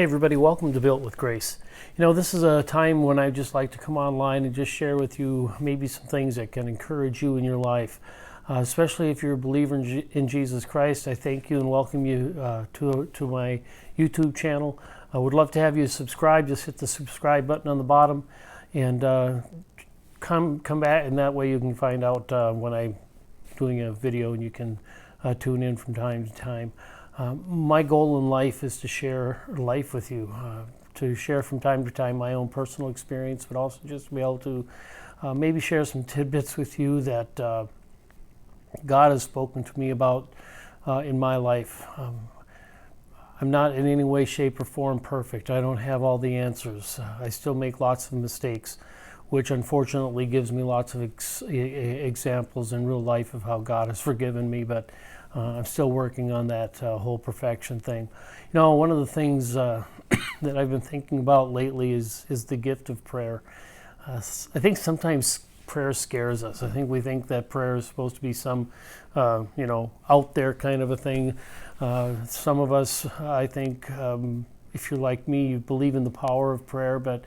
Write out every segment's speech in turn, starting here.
Hey everybody, welcome to Built with Grace. This is a time when I just like to come online and just share with you maybe some things that can encourage you in your life, especially if you're a believer in Jesus Christ. I thank you and welcome you to my YouTube channel. I would love to have you subscribe. Just hit the subscribe button on the bottom and come back, and that way you can find out when I'm doing a video, and you can tune in from time to time. My goal in life is to share life with you, to share from time to time my own personal experience, but also just to be able to maybe share some tidbits with you that God has spoken to me about in my life. I'm not in any way, shape, or form perfect. I don't have all the answers. I still make lots of mistakes, which unfortunately gives me lots of examples in real life of how God has forgiven me, but I'm still working on that whole perfection thing. One of the things that I've been thinking about lately is the gift of prayer. I think sometimes prayer scares us. I think we think that prayer is supposed to be some, out there kind of a thing. Some of us, I think, if you're like me, you believe in the power of prayer, but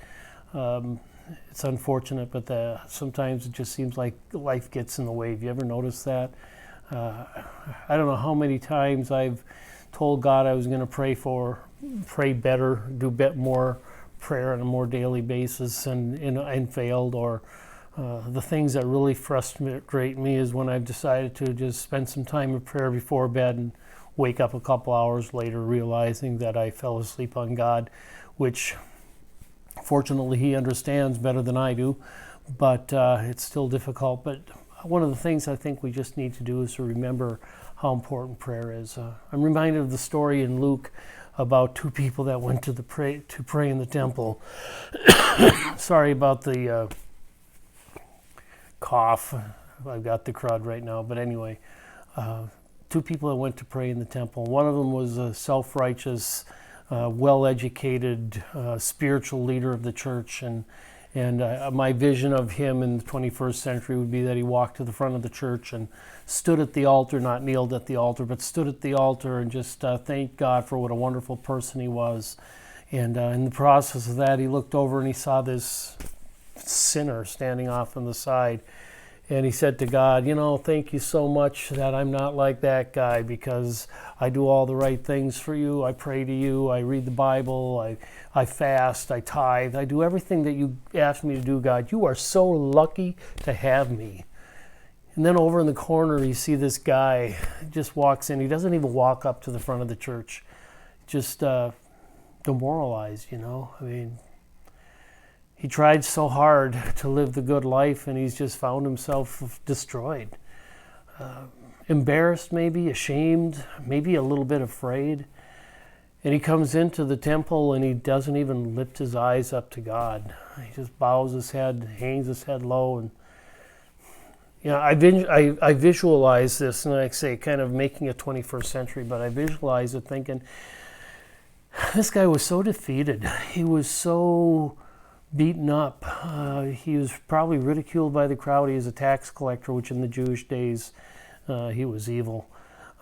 it's unfortunate, but sometimes it just seems like life gets in the way. Have you ever noticed that? I don't know how many times I've told God I was going to pray better, do more prayer on a more daily basis, and failed. Or the things that really frustrate me is when I've decided to just spend some time in prayer before bed and wake up a couple hours later realizing that I fell asleep on God, which fortunately He understands better than I do, but it's still difficult. But one of the things I think we just need to do is to remember how important prayer is. I'm reminded of the story in Luke about two people that went to pray in the temple. Sorry about the cough. I've got the crud right now. But anyway, two people that went to pray in the temple. One of them was a self-righteous, well-educated, spiritual leader of the church, and my vision of him in the 21st century would be that he walked to the front of the church and stood at the altar, not kneeled at the altar, but stood at the altar and just thanked God for what a wonderful person he was. And in the process of that, he looked over and he saw this sinner standing off on the side. And he said to God, thank you so much that I'm not like that guy, because I do all the right things for you. I pray to you. I read the Bible. I fast. I tithe. I do everything that you asked me to do, God. You are so lucky to have me. And then over in the corner, you see this guy just walks in. He doesn't even walk up to the front of the church. Just demoralized, he tried so hard to live the good life, and he's just found himself destroyed. Embarrassed, maybe, ashamed, maybe a little bit afraid. And he comes into the temple and he doesn't even lift his eyes up to God. He just bows his head, hangs his head low. And I visualize this, and I say kind of making a 21st century, but I visualize it thinking, this guy was so defeated. He was so beaten up. He was probably ridiculed by the crowd. He was a tax collector, which in the Jewish days, he was evil.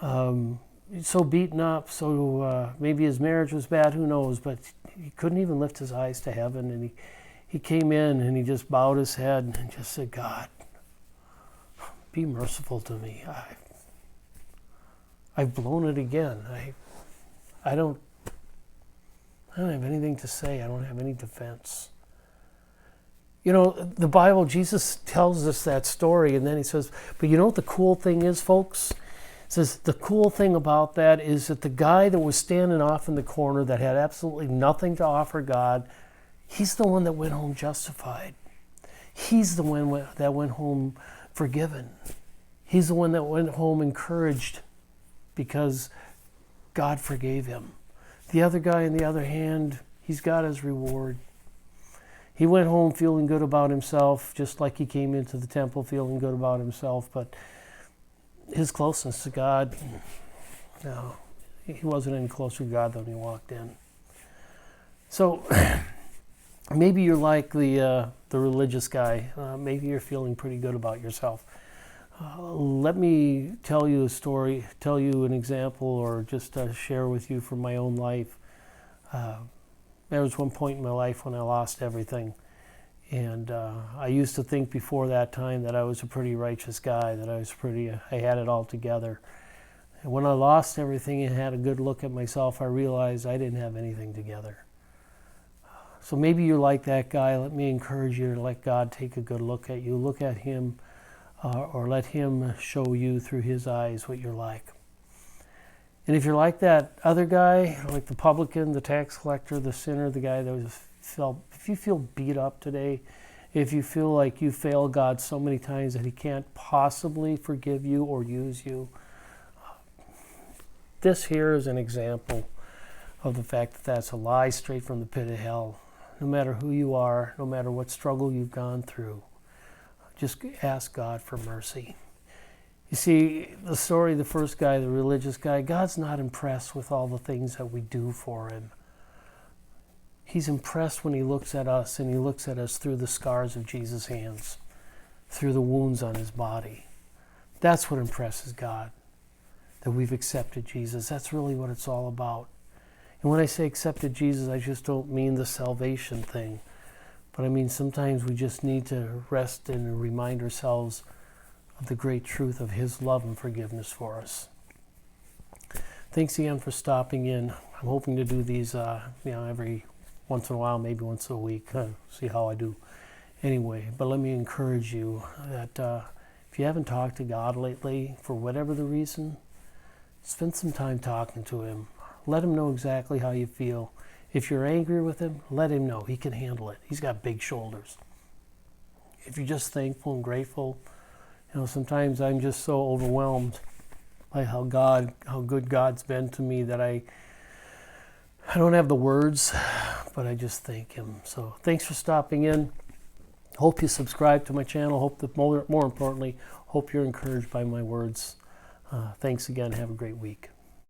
So beaten up, so maybe his marriage was bad, who knows, but he couldn't even lift his eyes to heaven. And he came in and he just bowed his head and just said, God, be merciful to me. I've blown it again. I don't have anything to say. I don't have any defense. The Bible, Jesus tells us that story, and then he says, but you know what the cool thing is, folks? It says the cool thing about that is that the guy that was standing off in the corner that had absolutely nothing to offer God, he's the one that went home justified. He's the one that went home forgiven. He's the one that went home encouraged because God forgave him. The other guy, on the other hand, he's got his reward. He went home feeling good about himself, just like he came into the temple feeling good about himself, but his closeness to God, no, he wasn't any closer to God than he walked in. So maybe you're like the religious guy. Maybe you're feeling pretty good about yourself. Let me tell you a story, tell you an example, or just share with you from my own life. There was one point in my life when I lost everything. And I used to think before that time that I was a pretty righteous guy, that I had it all together. And when I lost everything and had a good look at myself, I realized I didn't have anything together. So maybe you're like that guy. Let me encourage you to let God take a good look at you. Look at him, or let him show you through his eyes what you're like. And if you're like that other guy, like the publican, the tax collector, the sinner, the guy that if you feel beat up today, if you feel like you failed God so many times that he can't possibly forgive you or use you, this here is an example of the fact that that's a lie straight from the pit of hell. No matter who you are, no matter what struggle you've gone through, just ask God for mercy. You see, the story, the first guy, the religious guy, God's not impressed with all the things that we do for him. He's impressed when he looks at us, and he looks at us through the scars of Jesus' hands, through the wounds on his body. That's what impresses God, that we've accepted Jesus. That's really what it's all about. And when I say accepted Jesus, I just don't mean the salvation thing. But I mean sometimes we just need to rest and remind ourselves of the great truth of his love and forgiveness for us. Thanks again for stopping in. I'm hoping to do these every once in a while, maybe once a week. See how I do. Anyway, but let me encourage you that if you haven't talked to God lately, for whatever the reason, spend some time talking to him. Let him know exactly how you feel. If you're angry with him, let him know. He can handle it. He's got big shoulders. If you're just thankful and grateful, sometimes I'm just so overwhelmed by how good God's been to me that I don't have the words, but I just thank him. So thanks for stopping in. Hope you subscribe to my channel. Hope that more importantly, hope you're encouraged by my words. Thanks again. Have a great week.